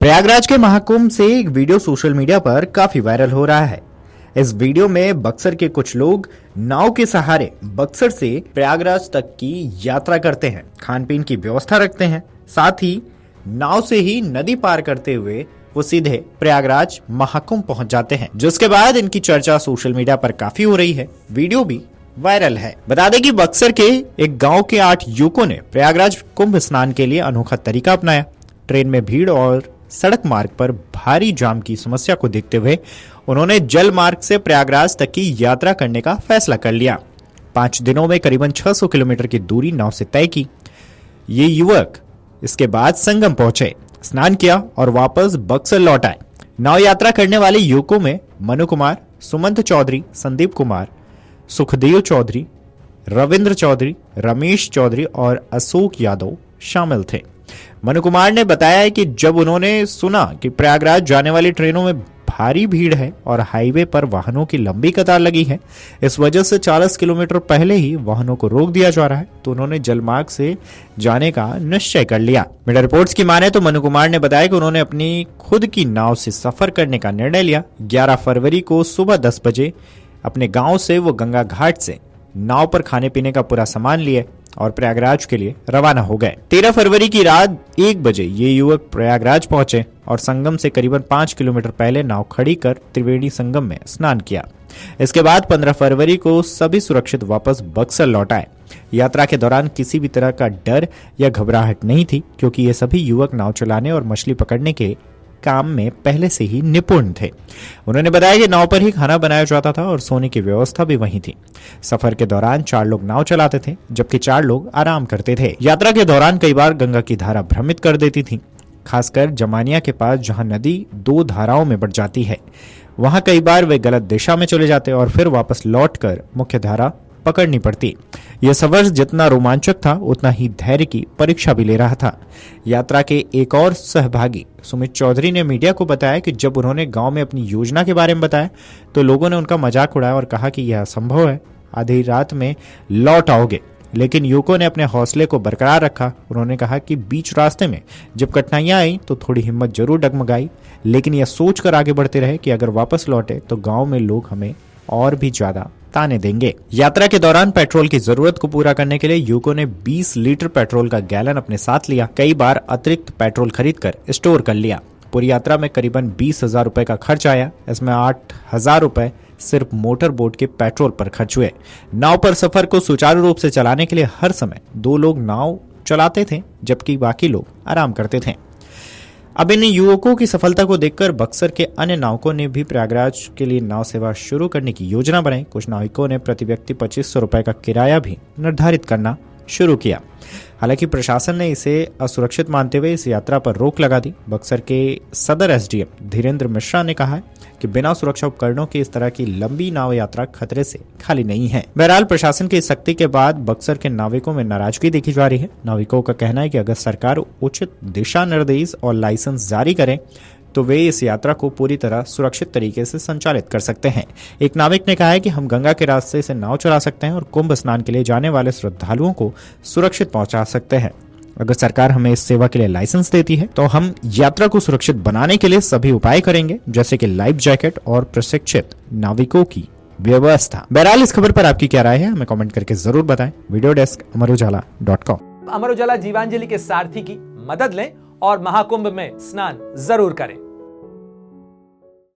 प्रयागराज के महाकुंभ से एक वीडियो सोशल मीडिया पर काफी वायरल हो रहा है। इस वीडियो में बक्सर के कुछ लोग नाव के सहारे बक्सर से प्रयागराज तक की यात्रा करते हैं, खान पीन की व्यवस्था रखते हैं, साथ ही नाव से ही नदी पार करते हुए वो सीधे प्रयागराज महाकुंभ पहुंच जाते हैं, जिसके बाद इनकी चर्चा सोशल मीडिया पर काफी हो रही है। वीडियो भी वायरल है। बता दें कि बक्सर के एक गांव के 8 युवकों ने प्रयागराज कुंभ स्नान के लिए अनोखा तरीका अपनाया। ट्रेन में भीड़ और सड़क मार्ग पर भारी जाम की समस्या को देखते हुए उन्होंने जल मार्ग से प्रयागराज तक की यात्रा करने का फैसला कर लिया। 5 दिनों में करीबन 600 किलोमीटर की दूरी नाव से तय की। ये युवक इसके बाद संगम पहुंचे, स्नान किया और वापस बक्सर लौट आए। नाव यात्रा करने वाले युवकों में मनु कुमार, सुमंत चौधरी, संदीप कुमार, सुखदेव चौधरी, रविंद्र चौधरी, रमेश चौधरी और अशोक यादव शामिल थे। मनु कुमार ने बताया कि जब उन्होंने सुना कि प्रयागराज जाने वाली ट्रेनों में भारी भीड़ है और हाईवे पर वाहनों की लंबी कतार लगी है, इस वजह से 40 किलोमीटर पहले ही वाहनों को रोक दिया जा रहा है, तो उन्होंने जलमार्ग से जाने का निश्चय कर लिया। मीडिया रिपोर्ट्स की माने तो मनु कुमार ने बताया कि उन्होंने अपनी खुद की नाव से सफर करने का निर्णय लिया। 11 फरवरी को सुबह 10 बजे अपने गांव से वो गंगा घाट से नाव पर खाने पीने का पूरा सामान लिए और प्रयागराज के लिए रवाना हो गए। 13 फरवरी की रात 1 बजे ये युवक प्रयागराज पहुंचे और संगम से करीबन 5 किलोमीटर पहले नाव खड़ी कर त्रिवेणी संगम में स्नान किया। इसके बाद 15 फरवरी को सभी सुरक्षित वापस बक्सर लौट आए। यात्रा के दौरान किसी भी तरह का डर या घबराहट नहीं थी, क्योंकि ये सभी युवक नाव चलाने और मछली पकड़ने के काम में पहले से ही निपुण थे। उन्होंने बताया कि नाव पर ही खाना बनाया जाता था और सोने की व्यवस्था भी वहीं थी। सफर के दौरान 4 लोग नाव चलाते थे, जबकि 4 लोग आराम करते थे। यात्रा के दौरान कई बार गंगा की धारा भ्रमित कर देती थी, खासकर जमानिया के पास जहां नदी 2 धाराओं में बढ़ जाती है। वहां कई बार वे गलत दिशा में चले जाते और फिर वापस लौटकर मुख्य धारा पकड़नी पड़ती। यह सफर जितना रोमांचक था, उतना ही धैर्य की परीक्षा भी ले रहा था। यात्रा के एक और सहभागी सुमित चौधरी ने मीडिया को बताया कि जब उन्होंने गांव में अपनी योजना के बारे में बताया तो लोगों ने उनका मजाक उड़ाया और कहा कि यह असंभव है, आधी रात में लौट आओगे। लेकिन युवकों ने अपने हौसले को बरकरार रखा। उन्होंने कहा कि बीच रास्ते में जब कठिनाइयां आई तो थोड़ी हिम्मत जरूर डगमगाई, लेकिन यह सोचकर आगे बढ़ते रहे कि अगर वापस लौटे तो गांव में लोग हमें और भी ज्यादा ताने देंगे। यात्रा के दौरान पेट्रोल की जरूरत को पूरा करने के लिए युवकों ने 20 लीटर पेट्रोल का गैलन अपने साथ लिया। कई बार अतिरिक्त पेट्रोल खरीदकर स्टोर कर लिया। पूरी यात्रा में करीबन 20,000 रुपए का खर्च आया। इसमें 8,000 रुपए सिर्फ मोटर बोट के पेट्रोल पर खर्च हुए। नाव पर सफर को सुचारू रूप से चलाने के लिए हर समय 2 लोग नाव चलाते थे, जबकि बाकी लोग आराम करते थे। अब इन युवकों की सफलता को देखकर बक्सर के अन्य नाविकों ने भी प्रयागराज के लिए नाव सेवा शुरू करने की योजना बनाई। कुछ नाविकों ने प्रति व्यक्ति 2500 रुपए का किराया भी निर्धारित करना शुरू किया। हालांकि प्रशासन ने इसे असुरक्षित मानते हुए इस यात्रा पर रोक लगा दी। बक्सर के सदर एसडीएम धीरेन्द्र मिश्रा ने कहा कि बिना सुरक्षा उपकरणों की इस तरह की लंबी नाव यात्रा खतरे से खाली नहीं है। बहरहाल प्रशासन की सख्ती के बाद बक्सर के नाविकों में नाराजगी देखी जा रही है। नाविकों का कहना है कि अगर सरकार उचित दिशा निर्देश और लाइसेंस जारी करे तो वे इस यात्रा को पूरी तरह सुरक्षित तरीके से संचालित कर सकते हैं। एक नाविक ने कहा है कि हम गंगा के रास्ते से नाव चला सकते हैं और कुंभ स्नान के लिए जाने वाले श्रद्धालुओं को सुरक्षित पहुंचा सकते हैं। अगर सरकार हमें इस सेवा के लिए लाइसेंस देती है तो हम यात्रा को सुरक्षित बनाने के लिए सभी उपाय करेंगे, जैसे कि लाइफ जैकेट और प्रशिक्षित नाविकों की व्यवस्था। बहरहाल इस खबर पर आपकी क्या राय है, हमें कमेंट करके जरूर बताएं। Video desk amarujala.com। Amar Ujala Jeevanjali के सारथी की मदद लें और महाकुंभ में स्नान जरूर करें।